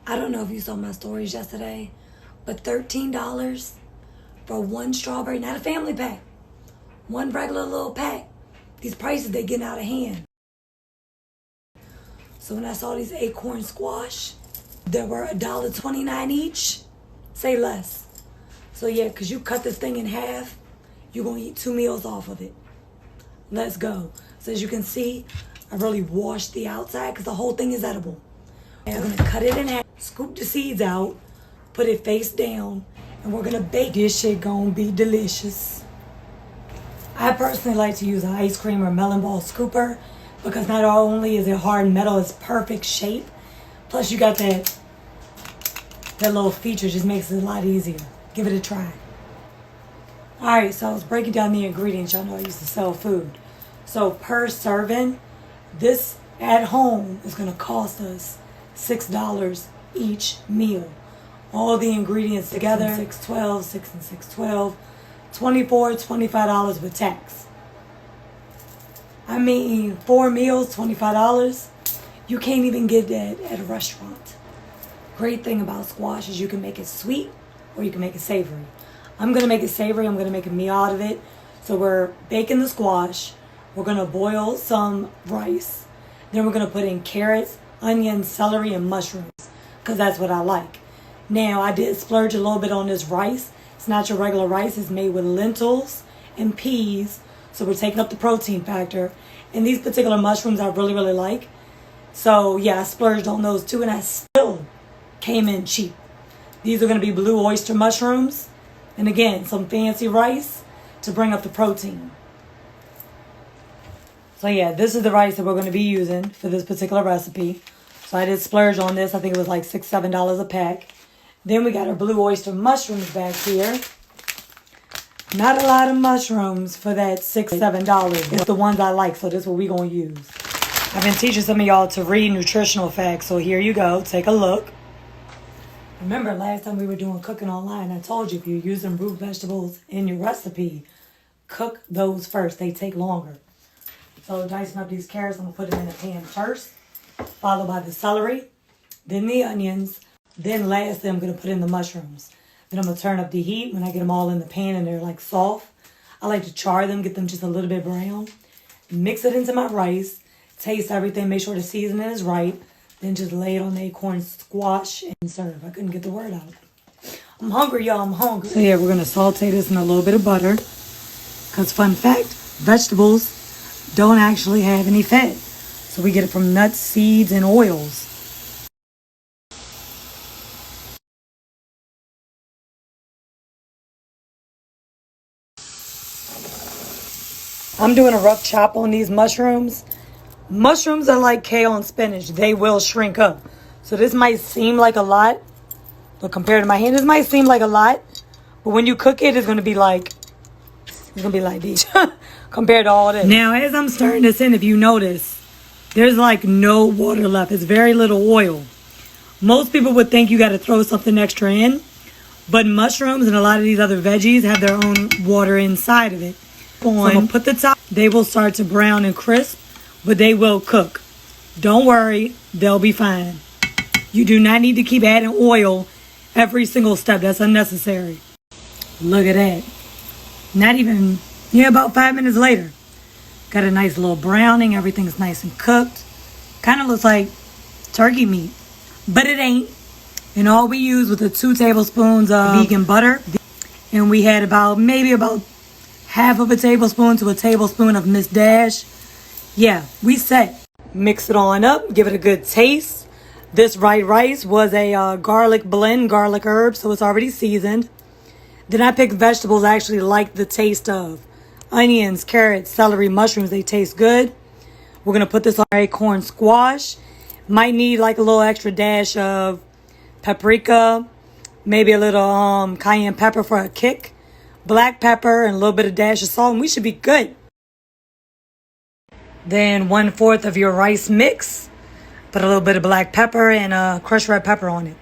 I don't know if you saw my stories yesterday, but $13 for one strawberry, not a family pack, one regular little pack. These prices, they getting out of hand. So when I saw these Acorn squash, they were $1.29 each, say less. So yeah, because you cut this thing in half, you're going to eat 2 meals off of it. Let's go. So as you can see, I really washed the outside because the whole thing is edible. And I'm going to cut it in half, scoop the seeds out, put it face down, and we're going to bake. This shit going to be delicious. I personally like to use an ice cream or melon ball scooper because not only is it hard metal, it's perfect shape. Plus you got that little feature, just makes it a lot easier. Give it a try. Alright, so I was breaking down the ingredients. Y'all know I used to sell food. So per serving, this at home is going to cost us $6 each meal. All the ingredients together, $6 and $12, $25 with tax. I mean, 4 meals, $25. You can't even get that at a restaurant. Great thing about squash is you can make it sweet or you can make it savory. I'm going to make it savory. I'm going to make a meal out of it. So we're baking the squash. We're going to boil some rice. Then we're going to put in carrots, onions, celery, and mushrooms because that's what I like. Now, I did splurge a little bit on this rice. It's not your regular rice. It's made with lentils and peas. So we're taking up the protein factor. And these particular mushrooms I really, really like. So, yeah, I splurged on those too. And I still came in cheap. These are going to be blue oyster mushrooms. And again, some fancy rice to bring up the protein. So, yeah, this is the rice that we're going to be using for this particular recipe. So I did splurge on this. I think it was like $6, $7 a pack. Then we got our blue oyster mushrooms back here. Not a lot of mushrooms for that $6, $7. It's the ones I like, so this is what we're going to use. I've been teaching some of y'all to read nutritional facts, so here you go. Take a look. Remember, last time we were doing cooking online, I told you if you're using root vegetables in your recipe, cook those first. They take longer. So dicing up these carrots, I'm going to put them in the pan first, followed by the celery, then the onions, then lastly I'm going to put in the mushrooms. Then I'm going to turn up the heat when I get them all in the pan and they're like soft. I like to char them, get them just a little bit brown. Mix it into my rice, taste everything, make sure the seasoning is right. Then just lay it on the acorn squash and serve. I couldn't get the word out. I'm hungry, y'all. I'm hungry. So yeah, we're going to saute this in a little bit of butter. Because fun fact, vegetables don't actually have any fat. So we get it from nuts, seeds, and oils. I'm doing a rough chop on these mushrooms. Mushrooms are like kale and spinach. They will shrink up. So this might seem like a lot. But compared to my hand, this might seem like a lot. But when you cook it, it's going to be like these. Compared to all this. Now, as I'm stirring this in, if you notice, there's like no water left. It's very little oil. Most people would think you got to throw something extra in. But mushrooms and a lot of these other veggies have their own water inside of it. So I'm going to put the top. They will start to brown and crisp. But they will cook. Don't worry, they'll be fine. You do not need to keep adding oil every single step. That's unnecessary. Look at that. Not even, about 5 minutes later. Got a nice little browning. Everything's nice and cooked. Kind of looks like turkey meat. But it ain't. And all we used was the 2 tablespoons of vegan butter. And we had maybe about half of a tablespoon to a tablespoon of Miss Dash. Yeah, we set. Mix it on up. Give it a good taste. This white rice was a garlic blend, garlic herb, so it's already seasoned. Then I picked vegetables I actually like the taste of. Onions, carrots, celery, mushrooms, they taste good. We're going to put this on our acorn squash. Might need like a little extra dash of paprika. Maybe a little cayenne pepper for a kick. Black pepper and a little bit of dash of salt, and we should be good. Then 1/4 of your rice mix. Put a little bit of black pepper and crushed red pepper on it.